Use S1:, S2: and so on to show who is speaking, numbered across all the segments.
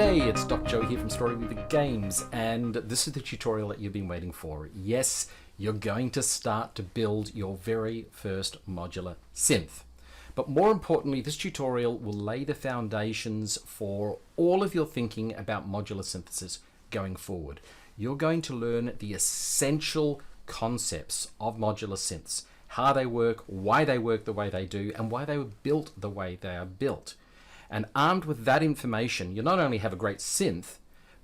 S1: G'day, it's Doc Joe here from Story with the Games, and this is the tutorial that you've been waiting for. Yes, you're going to start to build your very first modular synth. But more importantly, this tutorial will lay the foundations for all of your thinking about modular synthesis going forward. You're going to learn the essential concepts of modular synths, how they work, why they work the way they do, and why they were built the way they are built. And armed with that information, you'll not only have a great synth,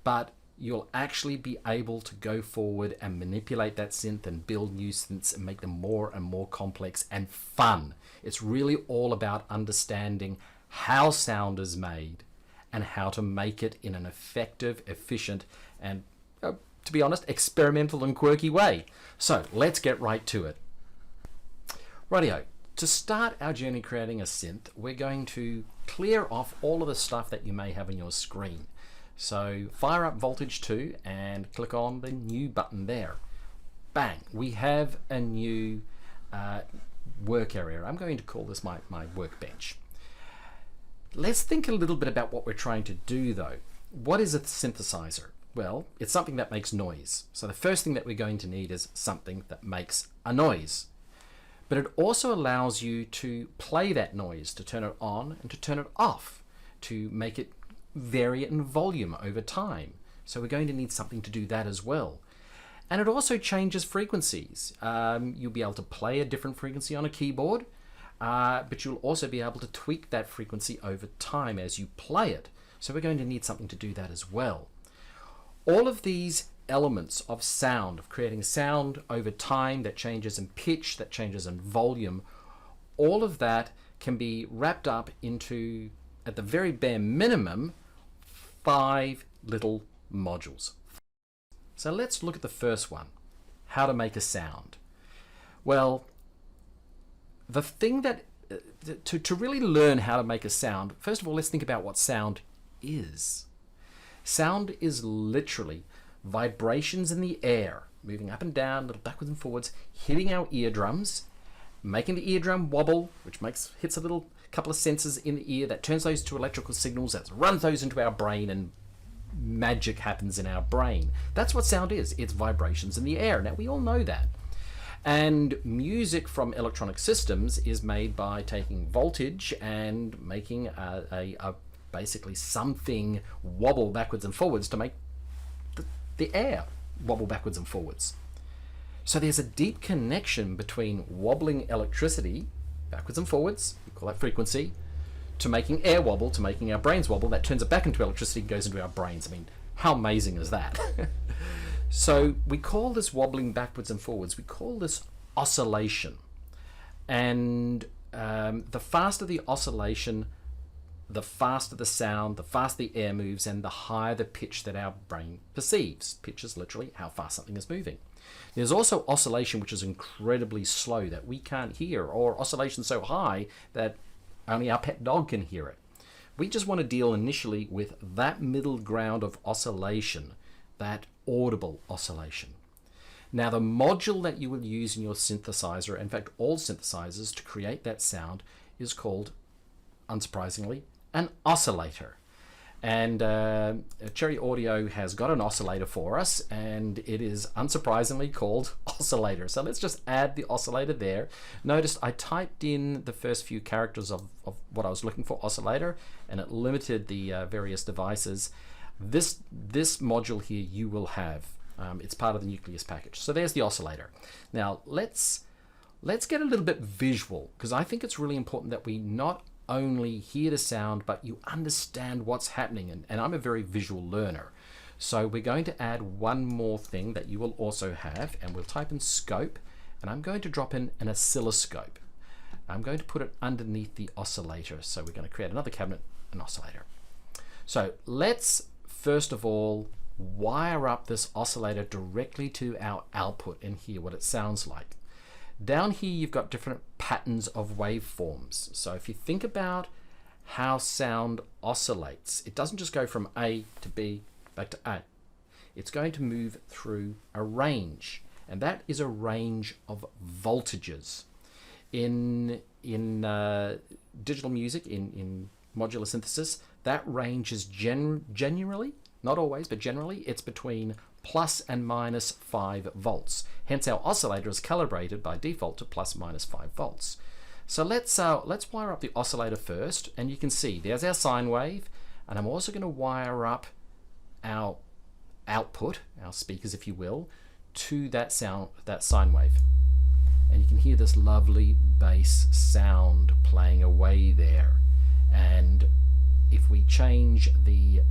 S1: but you'll actually be able to go forward and manipulate that synth and build new synths and make them more and more complex and fun. It's really all about understanding how sound is made and how to make it in an effective, efficient, and, to be honest, experimental and quirky way. So let's get right to it. Rightio. To start our journey creating a synth, we're going to clear off all of the stuff that you may have on your screen. So fire up Voltage 2 and click on the new button there. Bang, we have a new work area. I'm going to call this my workbench. Let's think a little bit about what we're trying to do though. What is a synthesizer? Well, it's something that makes noise. So the first thing that we're going to need is something that makes a noise. But it also allows you to play that noise, to turn it on and to turn it off, to make it vary in volume over time. So we're going to need something to do that as well. And it also changes frequencies. You'll be able to play a different frequency on a keyboard, but you'll also be able to tweak that frequency over time as you play it. So we're going to need something to do that as well. All of these elements of sound, of creating sound over time that changes in pitch, that changes in volume, all of that can be wrapped up into, at the very bare minimum, 5 little modules. So let's look at the first one, how to make a sound. Well, the thing that, to really learn how to make a sound, first of all, let's think about what sound is. Sound is literally vibrations in the air, moving up and down, a little backwards and forwards, hitting our eardrums, making the eardrum wobble, which hits a little couple of sensors in the ear that turns those to electrical signals, that runs those into our brain, and magic happens in our brain. That's what sound is. It's vibrations in the air. Now, we all know that. And music from electronic systems is made by taking voltage and making basically something wobble backwards and forwards to make the air wobble backwards and forwards. So there's a deep connection between wobbling electricity backwards and forwards, we call that frequency, to making air wobble, to making our brains wobble, that turns it back into electricity and goes into our brains. I mean, how amazing is that? So we call this wobbling backwards and forwards, we call this oscillation. And the faster the oscillation, the faster the sound, the faster the air moves, and the higher the pitch that our brain perceives. Pitch is literally how fast something is moving. There's also oscillation, which is incredibly slow, that we can't hear, or oscillation so high that only our pet dog can hear it. We just want to deal initially with that middle ground of oscillation, that audible oscillation. Now, the module that you will use in your synthesizer, in fact all synthesizers, to create that sound is called, unsurprisingly, an oscillator. And Cherry Audio has got an oscillator for us, and it is unsurprisingly called Oscillator. So let's just add the oscillator there. Notice I typed in the first few characters of what I was looking for, oscillator, and it limited the various devices. This module here you will have. It's part of the nucleus package. So there's the oscillator. Now let's get a little bit visual, because I think it's really important that we not only hear the sound, but you understand what's happening. And I'm a very visual learner. So we're going to add one more thing that you will also have, and we'll type in scope, and I'm going to drop in an oscilloscope. I'm going to put it underneath the oscillator. So we're going to create another cabinet, an oscillator. So let's first of all wire up this oscillator directly to our output and hear what it sounds like. Down here you've got different patterns of waveforms. So if you think about how sound oscillates, it doesn't just go from A to B back to A. It's going to move through a range, and that is a range of voltages. In digital music, in modular synthesis, that range is generally, not always, but generally, it's between plus and minus 5 volts. Hence, our oscillator is calibrated by default to plus minus 5 volts. So let's wire up the oscillator first, and you can see there's our sine wave, and I'm also going to wire up our output, our speakers, if you will, to that sine wave. And you can hear this lovely bass sound playing away there. And if we change the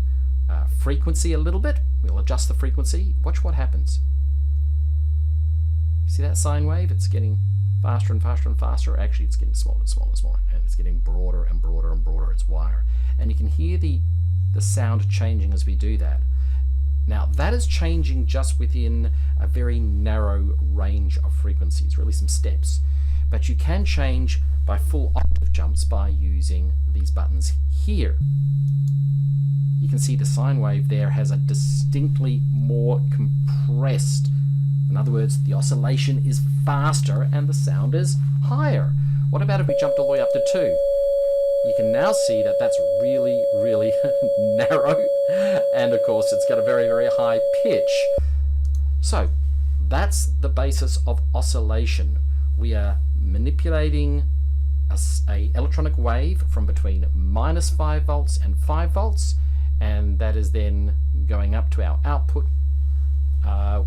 S1: frequency a little bit, we'll adjust the frequency. Watch what happens. See that sine wave? It's getting faster and faster and faster. Actually, it's getting smaller and smaller and smaller, and it's getting broader and broader and broader. It's wire, and you can hear the sound changing as we do that. Now that is changing just within a very narrow range of frequencies, really some steps. But you can change by full octave jumps by using these buttons here. You can see the sine wave there has a distinctly more compressed. In other words, the oscillation is faster and the sound is higher. What about if we jumped all the way up to 2? You can now see that that's really, really narrow, and of course it's got a very, very high pitch. So that's the basis of oscillation. We are manipulating a electronic wave from between minus 5 volts and 5 volts, and that is then going up to our output,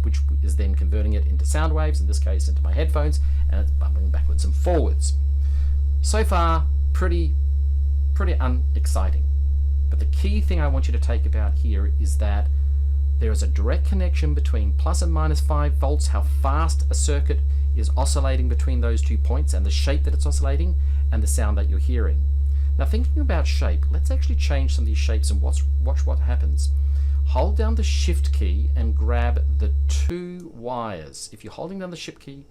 S1: which is then converting it into sound waves, in this case into my headphones, and it's bumping backwards and forwards. So far, pretty unexciting. But the key thing I want you to take about here is that there is a direct connection between plus and minus 5 volts, how fast a circuit is oscillating between those 2 points, and the shape that it's oscillating, and the sound that you're hearing. Now, thinking about shape, let's actually change some of these shapes and watch what happens. Hold down the shift key and grab the 2 wires. If you're holding down the shift key,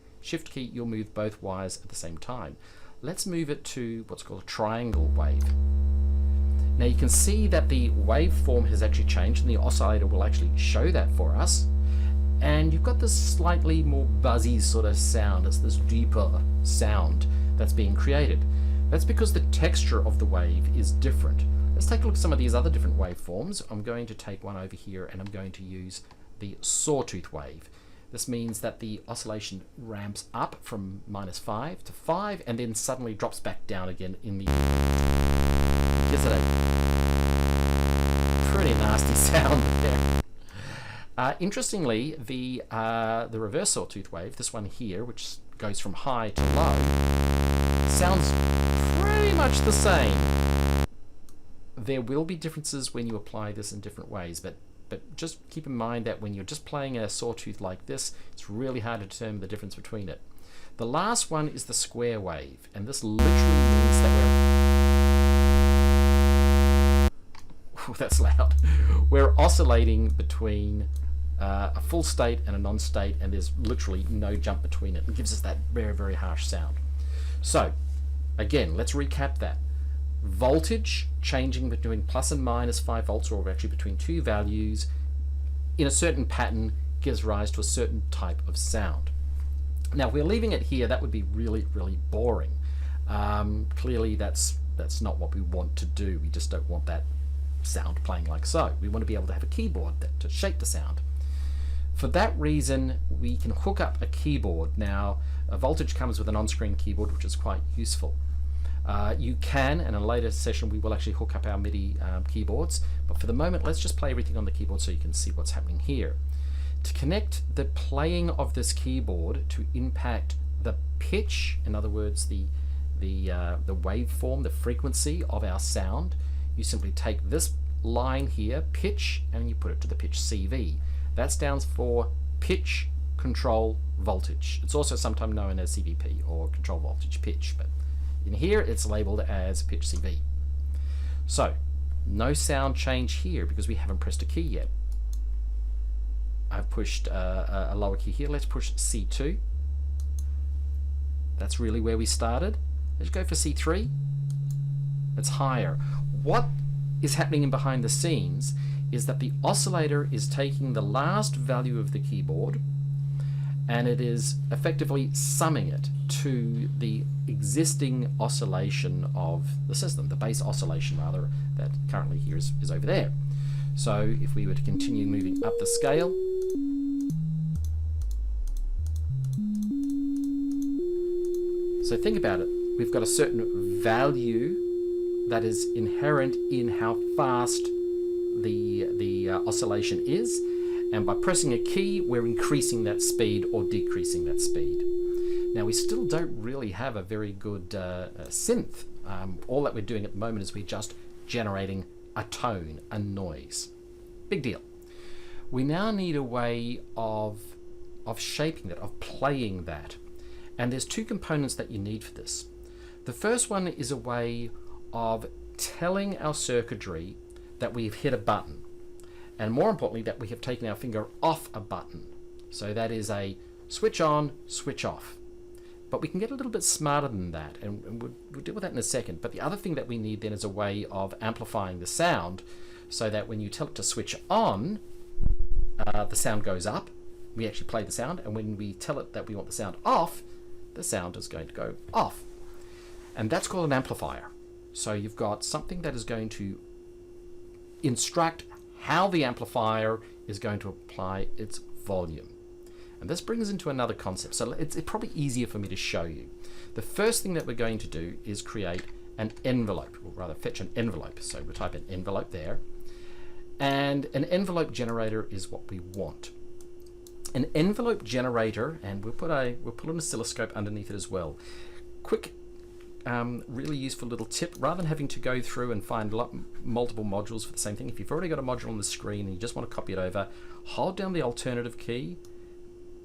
S1: you'll move both wires at the same time. Let's move it to what's called a triangle wave. Now you can see that the waveform has actually changed, and the oscillator will actually show that for us. And you've got this slightly more buzzy sort of sound. It's this deeper sound that's being created. That's because the texture of the wave is different. Let's take a look at some of these other different waveforms. I'm going to take one over here, and I'm going to use the Sawtooth Wave. This means that the oscillation ramps up from minus 5 to 5 and then suddenly drops back down again in the... Gives it a pretty nasty sound there. Interestingly, the reverse Sawtooth Wave, this one here, which goes from high to low, sounds pretty much the same. There will be differences when you apply this in different ways, but just keep in mind that when you're just playing a sawtooth like this, it's really hard to determine the difference between it. The last one is the square wave, and this literally means that that's loud. We're oscillating between a full state and a non-state, and there's literally no jump between it. It gives us that very, very harsh sound. So, again, let's recap that. Voltage changing between plus and minus 5 volts, or actually between 2 values in a certain pattern, gives rise to a certain type of sound. Now, if we're leaving it here, that would be really, really boring. Clearly, that's not what we want to do. We just don't want that sound playing like so. We want to be able to have a keyboard to shape the sound. For that reason, we can hook up a keyboard. Now, a Voltage comes with an on-screen keyboard, which is quite useful. You can, and in a later session, we will actually hook up our MIDI keyboards. But for the moment, let's just play everything on the keyboard so you can see what's happening here. To connect the playing of this keyboard to impact the pitch, in other words, the waveform, the frequency of our sound, you simply take this line here, pitch, and you put it to the pitch CV. That stands for pitch control voltage. It's also sometimes known as CVP, or control voltage pitch, but in here it's labeled as pitch CV. So no sound change here because we haven't pressed a key yet. I've pushed a lower key here. Let's push C2. That's really where we started. Let's go for C3. It's higher. What is happening in behind the scenes is that the oscillator is taking the last value of the keyboard, and it is effectively summing it to the existing oscillation of the system, the base oscillation rather, that currently here is over there. So if we were to continue moving up the scale, so think about it, we've got a certain value that is inherent in how fast the oscillation is, and by pressing a key we're increasing that speed or decreasing that speed. Now we still don't really have a very good synth. All that we're doing at the moment is we're just generating a tone, a noise. Big deal. We now need a way of shaping that, of playing that. And there's two components that you need for this. The first one is a way of telling our circuitry that we've hit a button, and more importantly that we have taken our finger off a button. So that is a switch on, switch off. But we can get a little bit smarter than that, and we'll deal with that in a second. But the other thing that we need then is a way of amplifying the sound so that when you tell it to switch on, the sound goes up. We actually play the sound, and when we tell it that we want the sound off, the sound is going to go off. And that's called an amplifier. So you've got something that is going to instruct how the amplifier is going to apply its volume. And this brings us into another concept. So it's probably easier for me to show you. The first thing that we're going to do is create an envelope, or rather fetch an envelope. So we'll type an envelope there. And an envelope generator is what we want. An envelope generator, and we'll put an oscilloscope underneath it as well. Quick, really useful little tip. Rather than having to go through and find multiple modules for the same thing, if you've already got a module on the screen and you just want to copy it over, hold down the alternative key,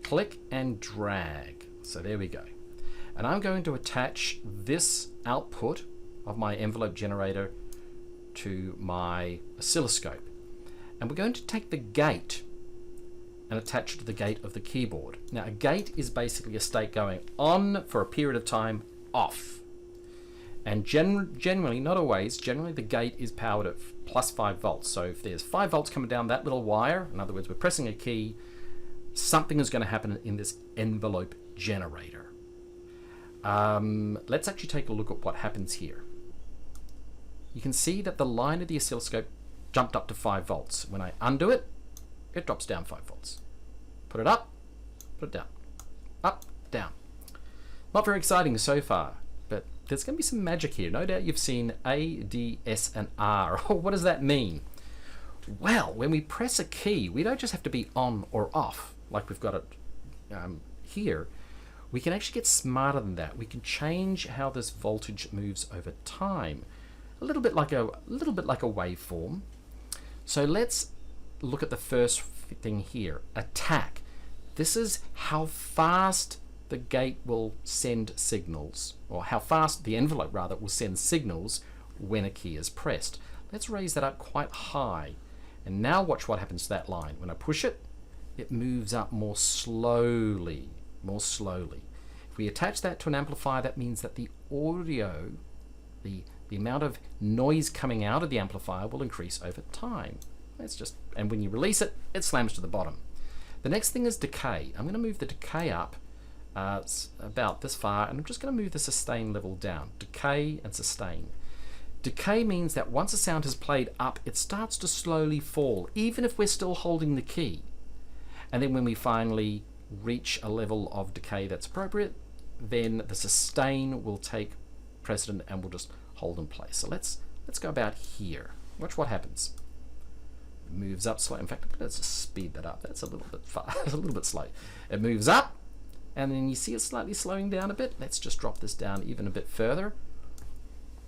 S1: click and drag. So there we go. And I'm going to attach this output of my envelope generator to my oscilloscope. And we're going to take the gate and attach it to the gate of the keyboard. Now a gate is basically a state going on for a period of time, off. And generally, not always, generally the gate is powered at plus 5 volts. So if there's 5 volts coming down that little wire, in other words, we're pressing a key, something is going to happen in this envelope generator. Let's actually take a look at what happens here. You can see that the line of the oscilloscope jumped up to 5 volts. When I undo it, it drops down 5 volts. Put it up, put it down, up, down. Not very exciting so far, but there's going to be some magic here. No doubt you've seen A, D, S, and R. What does that mean? Well, when we press a key, we don't just have to be on or off like we've got it here. We can actually get smarter than that. We can change how this voltage moves over time, a little bit like a waveform. So let's look at the first thing here, attack. This is how fast the gate will send signals, or how fast the envelope rather will send signals when a key is pressed. Let's raise that up quite high, and now watch what happens to that line. When I push it, it moves up more slowly, more slowly. If we attach that to an amplifier, that means that the audio, the amount of noise coming out of the amplifier will increase over time. And when you release it, it slams to the bottom. The next thing is decay. I'm going to move the decay up about this far, and I'm just going to move the sustain level down. Decay and sustain. Decay means that once a sound has played up, it starts to slowly fall, even if we're still holding the key. And then when we finally reach a level of decay that's appropriate, then the sustain will take precedent and we'll just hold in place. So let's go about here. Watch what happens. It moves up slow. In fact, let's just speed that up. That's a little bit fast, a little bit slow. It moves up, and then you see it slightly slowing down a bit. Let's just drop this down even a bit further.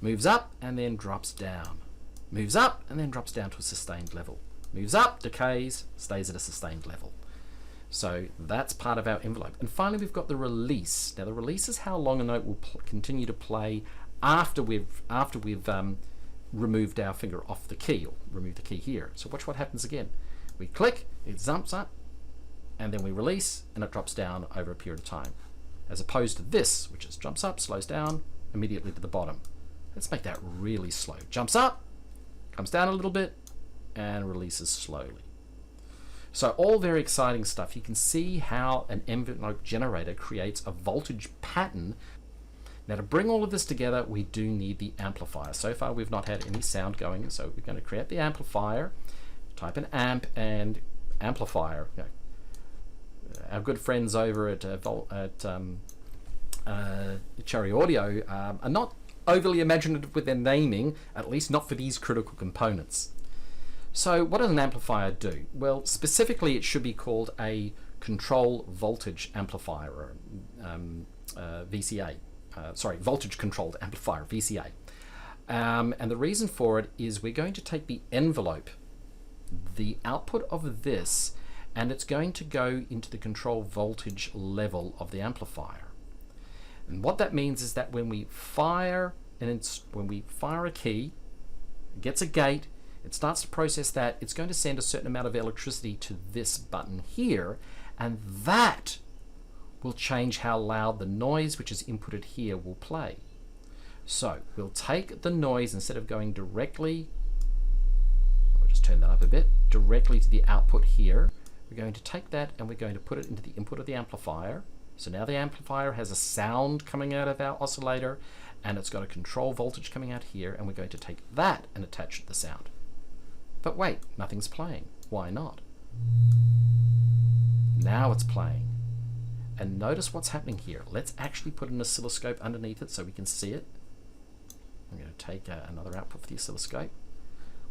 S1: Moves up and then drops down. Moves up and then drops down to a sustained level. Moves up, decays, stays at a sustained level. So that's part of our envelope. And finally, we've got the release. Now, the release is how long a note will continue to play after we've removed our finger off the key, or remove the key here. So watch what happens again. We click, it jumps up, and then we release, and it drops down over a period of time. As opposed to this, which is jumps up, slows down, immediately to the bottom. Let's make that really slow. Jumps up, comes down a little bit, and releases slowly. So all very exciting stuff. You can see how an envelope generator creates a voltage pattern. Now to bring all of this together, we do need the amplifier. So far we've not had any sound going, so we're going to create the amplifier, type in amp and amplifier. Our good friends over at Cherry Audio are not overly imaginative with their naming, at least not for these critical components. So what does an amplifier do? Well, specifically it should be called a control voltage amplifier, or VCA. Voltage controlled amplifier, VCA. And the reason for it is we're going to take the envelope, the output of this, and it's going to go into the control voltage level of the amplifier. And what that means is that when we fire a key, it gets a gate, it starts to process that, it's going to send a certain amount of electricity to this button here, and that will change how loud the noise which is inputted here will play. So we'll take the noise, instead of going directly, we'll just turn that up a bit, directly to the output here, we're going to take that and we're going to put it into the input of the amplifier. So now the amplifier has a sound coming out of our oscillator, and it's got a control voltage coming out here, and we're going to take that and attach it to the sound. But wait, nothing's playing. Why not? Now it's playing. And notice what's happening here. Let's actually put an oscilloscope underneath it so we can see it. I'm going to take another output for the oscilloscope.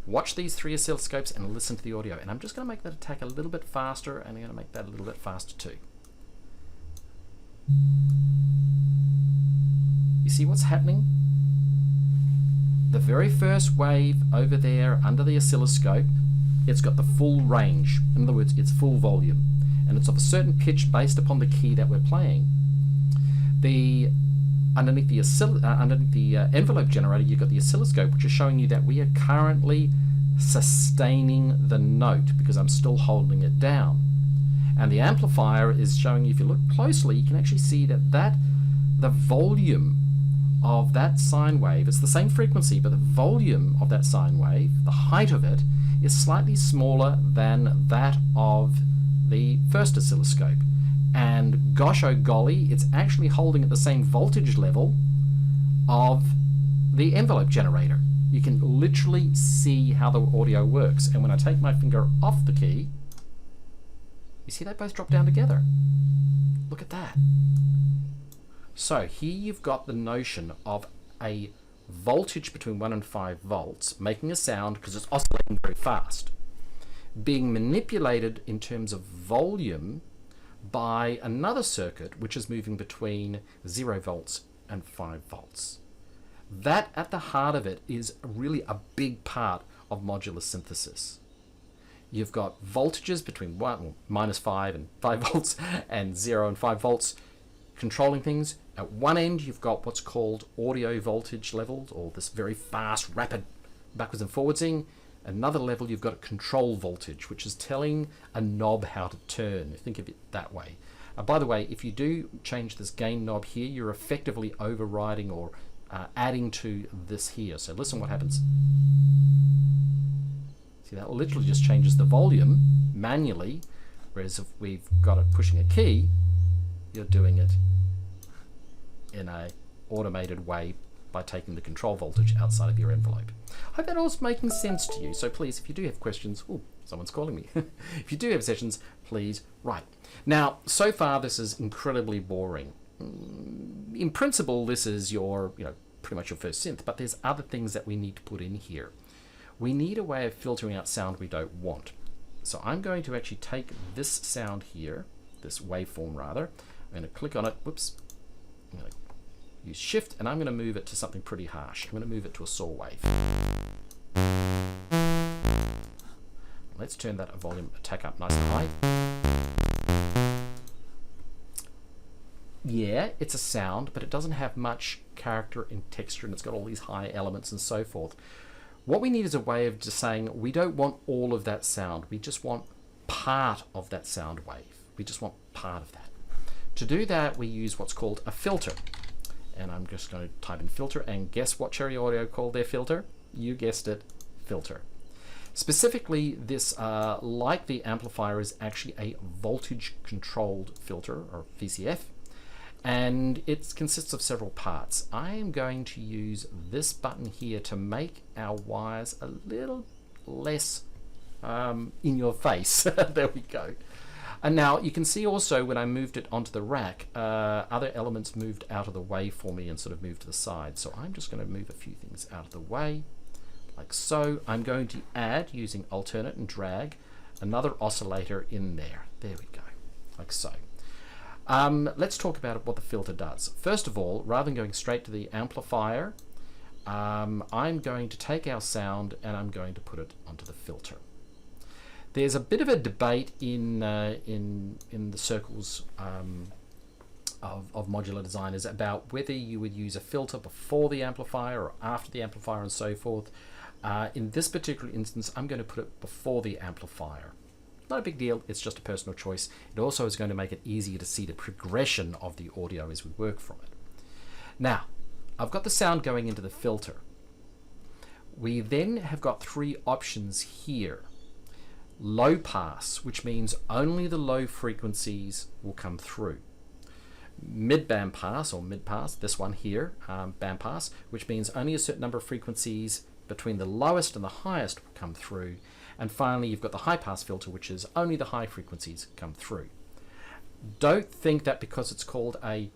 S1: Watch these 3 oscilloscopes and listen to the audio. And I'm just going to make that attack a little bit faster, and I'm going to make that a little bit faster too. You see what's happening? The very first wave over there under the oscilloscope, it's got the full range. In other words, it's full volume. And it's of a certain pitch based upon the key that we're playing. Underneath the envelope generator, you've got the oscilloscope, which is showing you that we are currently sustaining the note because I'm still holding it down. And the amplifier is showing you, if you look closely, you can actually see that the volume of that sine wave, it's the same frequency, but the volume of that sine wave, the height of it, is slightly smaller than that of the first oscilloscope. And gosh oh golly, it's actually holding at the same voltage level of the envelope generator. You can literally see how the audio works. And when I take my finger off the key, you see they both drop down together. Look at that. So here you've got the notion of a voltage between 1 and 5 volts making a sound because it's oscillating very fast, being manipulated in terms of volume by another circuit which is moving between 0 volts and 5 volts. That, at the heart of it, is really a big part of modular synthesis. You've got voltages between -5 and 5 volts and 0 and 5 volts controlling things. At one end you've got what's called audio voltage levels, or this very fast, rapid backwards and forwardsing. Another level you've got a control voltage, which is telling a knob how to turn. Think of it that way. By the way, if you do change this gain knob here, you're effectively overriding or adding to this here. So listen what happens. See, that literally just changes the volume manually, whereas if we've got it pushing a key, you're doing it in an automated way by taking the control voltage outside of your envelope. I hope that all's making sense to you. So please, if you do have questions, oh, someone's calling me. If you do have sessions, please write. Now, so far this is incredibly boring. In principle, this is your, pretty much your first synth, but there's other things that we need to put in here. We need a way of filtering out sound we don't want. So I'm going to actually take this sound here, this waveform rather. I'm going to click on it. Whoops. I'm going to use shift, and I'm going to move it to something pretty harsh. I'm going to move it to a saw wave. Let's turn that volume attack up nice and high. Yeah, it's a sound, but it doesn't have much character and texture, and it's got all these high elements and so forth. What we need is a way of just saying we don't want all of that sound. We just want part of that sound wave. We just want part of that. To do that, we use what's called a filter. And I'm just going to type in filter, and guess what Cherry Audio called their filter? You guessed it, filter. Specifically, this, like the amplifier, is actually a voltage controlled filter, or VCF. and it consists of several parts. I am going to use this button here to make our wires a little less in your face. There we go. And now you can see also when I moved it onto the rack, other elements moved out of the way for me and sort of moved to the side. So I'm just going to move a few things out of the way, like so. I'm going to add, using alternate and drag, another oscillator in there. There we go, like so. Let's talk about what the filter does. First of all, rather than going straight to the amplifier, I'm going to take our sound and I'm going to put it onto the filter. There's a bit of a debate in the circles of modular designers about whether you would use a filter before the amplifier or after the amplifier and so forth. In this particular instance, I'm going to put it before the amplifier. Not a big deal, it's just a personal choice. It also is going to make it easier to see the progression of the audio as we work from it. Now, I've got the sound going into the filter. We then have got three options here. Low pass, which means only the low frequencies will come through. Mid band pass, or mid pass, this one here, band pass, which means only a certain number of frequencies between the lowest and the highest will come through. And finally, you've got the high pass filter, which is only the high frequencies come through. Don't think that because it's called a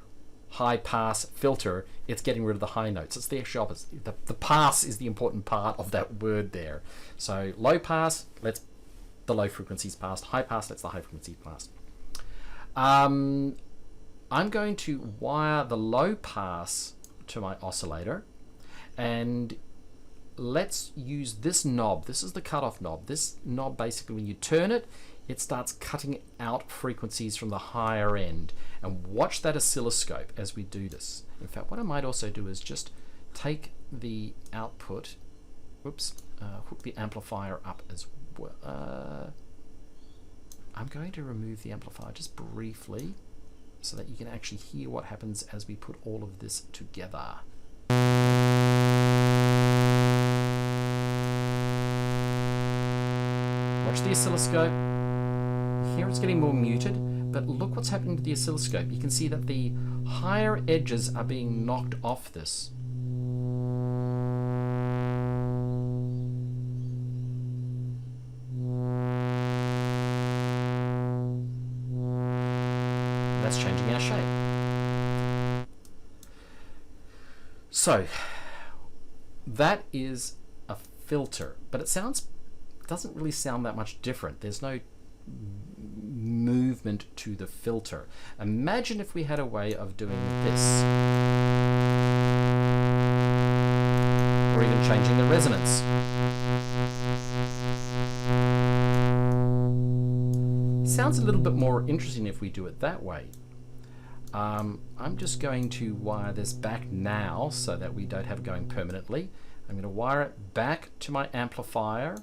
S1: high pass filter, it's getting rid of the high notes. It's the actual opposite. The pass is the important part of that word there. So low pass, let's the low frequencies passed. High pass, let's the high frequencies passed. I'm going to wire the low pass to my oscillator, and let's use this knob. This is the cutoff knob. This knob, basically, when you turn it, it starts cutting out frequencies from the higher end. And watch that oscilloscope as we do this. In fact, what I might also do is just take the output, hook the amplifier up as well. I'm going to remove the amplifier just briefly so that you can actually hear what happens as we put all of this together. Watch the oscilloscope. Here it's getting more muted, but look what's happening to the oscilloscope. You can see that the higher edges are being knocked off this. That's changing our shape. So that is a filter, but it doesn't really sound that much different. There's no movement to the filter. Imagine if we had a way of doing this, or even changing the resonance. Sounds a little bit more interesting if we do it that way. I'm just going to wire this back now so that we don't have it going permanently. I'm going to wire it back to my amplifier,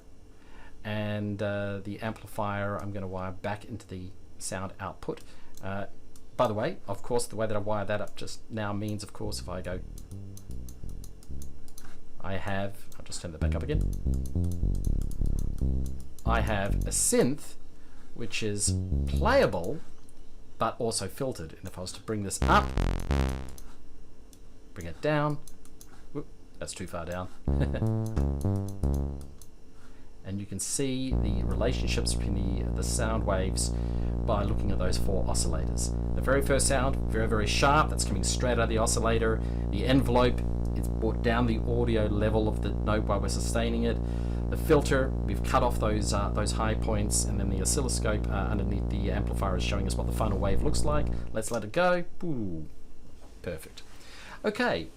S1: and the amplifier I'm going to wire back into the sound output. By the way, of course, the way that I wire that up just now means, of course, if I go, I'll just turn that back up again. I have a synth which is playable but also filtered. And if I was to bring this up, bring it down, whoop, that's too far down. And you can see the relationships between the sound waves by looking at those four oscillators. The very first sound, very, very sharp, that's coming straight out of the oscillator. The envelope, it's brought down the audio level of the note while we're sustaining it. The filter, we've cut off those high points, and then the oscilloscope underneath the amplifier is showing us what the final wave looks like. Let's let it go. Ooh, perfect. Okay.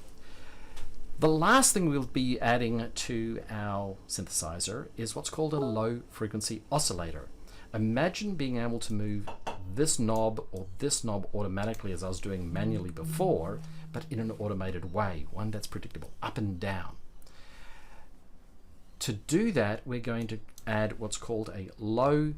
S1: The last thing we'll be adding to our synthesizer is what's called a low frequency oscillator. Imagine being able to move this knob or this knob automatically, as I was doing manually before, but in an automated way, one that's predictable, up and down. To do that, we're going to add what's called a low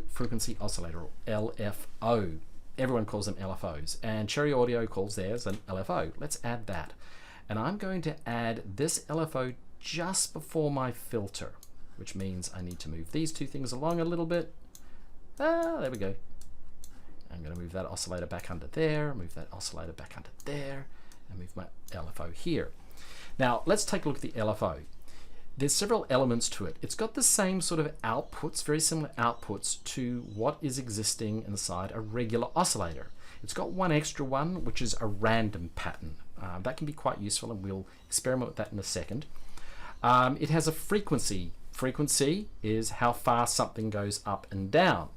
S1: frequency oscillator, or LFO. Everyone calls them LFOs, and Cherry Audio calls theirs an LFO. Let's add that. And I'm going to add this LFO just before my filter, which means I need to move these two things along a little bit. There we go. I'm going to move that oscillator back under there, move that oscillator back under there, and move my LFO here. Now let's take a look at the LFO. There's several elements to it. It's got the same sort of outputs, very similar outputs to what is existing inside a regular oscillator. It's got one extra one, which is a random pattern. That can be quite useful, and we'll experiment with that in a second. It has a frequency. Frequency is how fast something goes up and down.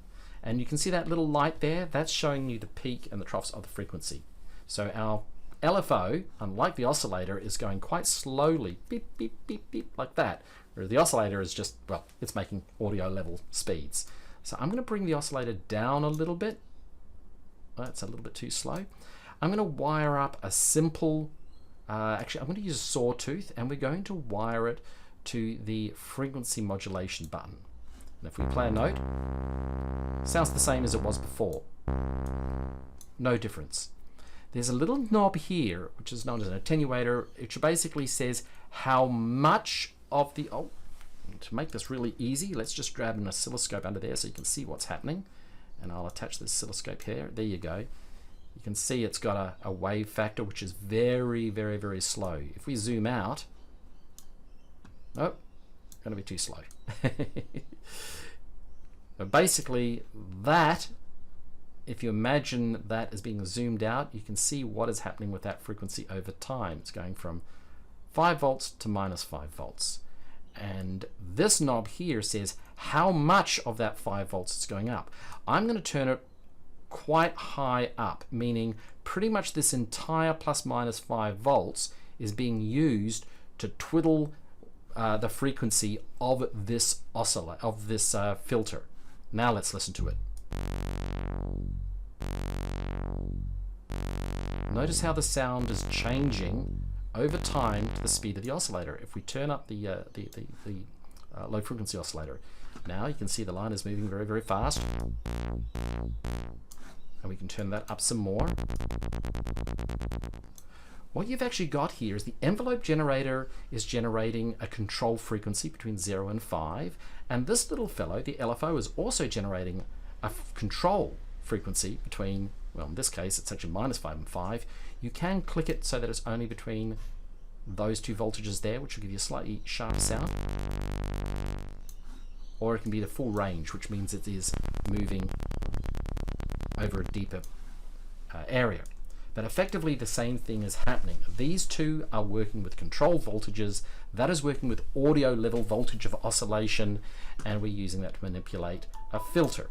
S1: And you can see that little light there, that's showing you the peak and the troughs of the frequency. So our LFO, unlike the oscillator, is going quite slowly, beep, beep, beep, beep, like that. Whereas the oscillator is just, well, it's making audio level speeds. So I'm going to bring the oscillator down a little bit. That's a little bit too slow. I'm going to wire up a simple, actually I'm going to use a sawtooth, and we're going to wire it to the frequency modulation button. And if we play a note, sounds the same as it was before. No difference. There's a little knob here, which is known as an attenuator, which basically says how much of the, to make this really easy, let's just grab an oscilloscope under there so you can see what's happening. And I'll attach the oscilloscope here. There you go. You can see it's got a wave factor, which is very, very, very slow. If we zoom out, oh, going to be too slow. But basically that, if you imagine that as being zoomed out, you can see what is happening with that frequency over time. It's going from 5 volts to -5 volts. And this knob here says how much of that 5 volts is going up. I'm going to turn it quite high up, meaning pretty much this entire ±5 volts is being used to twiddle the frequency of this oscillator, of this filter. Now let's listen to it. Notice how the sound is changing over time to the speed of the oscillator. If we turn up the low frequency oscillator, now you can see the line is moving very, very fast. And we can turn that up some more. What you've actually got here is the envelope generator is generating a control frequency between 0 and 5, and this little fellow, the LFO, is also generating a control frequency between, well, in this case it's actually -5 and 5. You can click it so that it's only between those two voltages there, which will give you a slightly sharper sound, or it can be the full range, which means it is moving over a deeper area. But effectively the same thing is happening. These two are working with control voltages, that is working with audio level voltage of oscillation, and we're using that to manipulate a filter.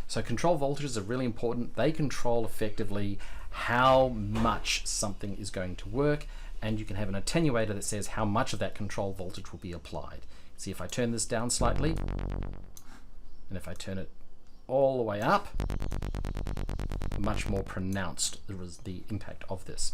S1: So control voltages are really important. They control effectively how much something is going to work, and you can have an attenuator that says how much of that control voltage will be applied. See, if I turn this down slightly, and if I turn it all the way up, much more pronounced the impact of this.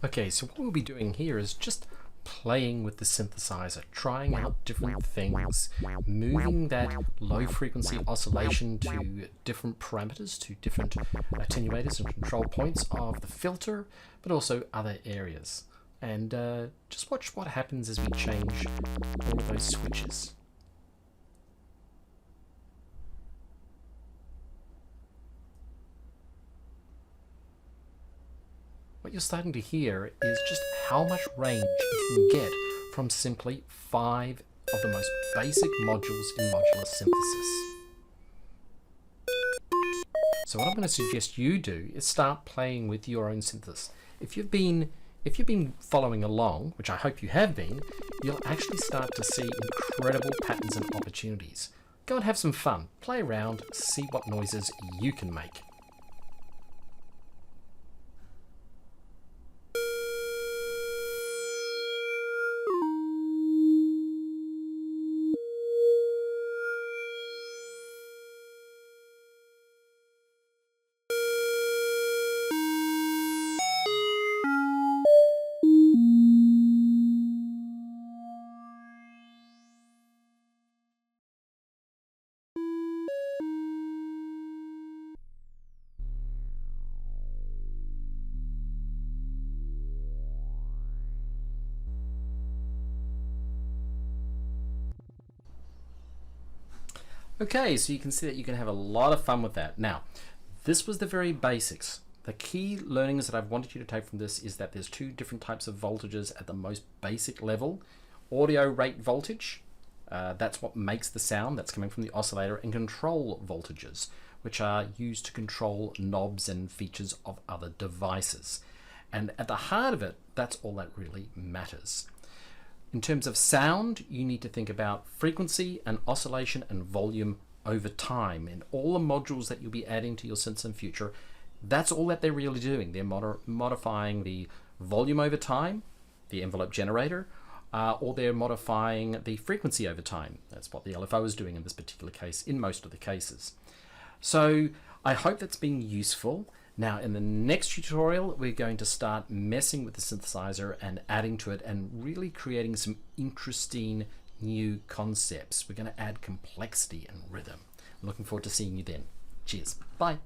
S1: Okay, so what we'll be doing here is just playing with the synthesizer, trying out different things, moving that low frequency oscillation to different parameters, to different attenuators and control points of the filter, but also other areas. And just watch what happens as we change all of those switches. What you're starting to hear is just how much range you can get from simply 5 of the most basic modules in modular synthesis. So what I'm going to suggest you do is start playing with your own synthesis. If you've been following along, which I hope you have been, you'll actually start to see incredible patterns and opportunities. Go and have some fun, play around, see what noises you can make. Okay, so you can see that you can have a lot of fun with that. Now, this was the very basics. The key learnings that I've wanted you to take from this is that there's two different types of voltages at the most basic level. Audio rate voltage, that's what makes the sound that's coming from the oscillator, and control voltages, which are used to control knobs and features of other devices. And at the heart of it, that's all that really matters. In terms of sound, you need to think about frequency and oscillation and volume over time. And all the modules that you'll be adding to your synths in future, that's all that they're really doing. They're modifying the volume over time, the envelope generator, or they're modifying the frequency over time. That's what the LFO is doing in this particular case, in most of the cases. So I hope that's been useful. Now in the next tutorial, we're going to start messing with the synthesizer and adding to it and really creating some interesting new concepts. We're going to add complexity and rhythm. I'm looking forward to seeing you then. Cheers. Bye.